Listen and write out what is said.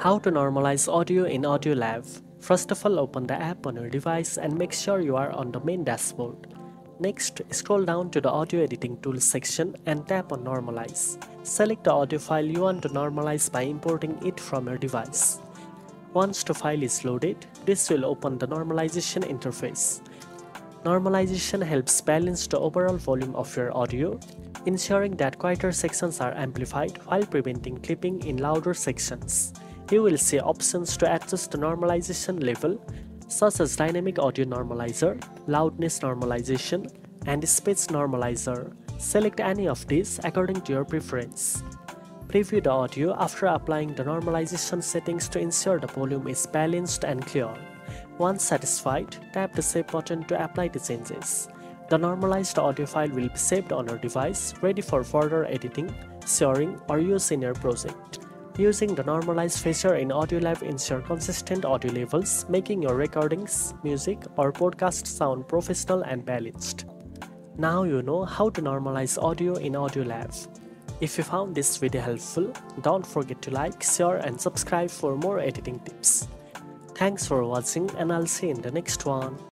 How to normalize audio in AudioLab. First of all, open the app on your device and make sure you are on the main dashboard. Next, scroll down to the audio editing tools section and tap on Normalize. Select the audio file you want to normalize by importing it from your device. Once the file is loaded, this will open the normalization interface. Normalization helps balance the overall volume of your audio, ensuring that quieter sections are amplified while preventing clipping in louder sections. You will see options to adjust the normalization level, such as Dynamic Audio Normalizer, Loudness Normalization, and Speech Normalizer. Select any of these according to your preference. Preview the audio after applying the normalization settings to ensure the volume is balanced and clear. Once satisfied, tap the Save button to apply the changes. The normalized audio file will be saved on your device, ready for further editing, sharing, or use in your project. Using the Normalize feature in AudioLab ensures consistent audio levels, making your recordings, music, or podcast sound professional and balanced. Now you know how to normalize audio in AudioLab. If you found this video helpful, don't forget to like, share, and subscribe for more editing tips. Thanks for watching, and I'll see you in the next one.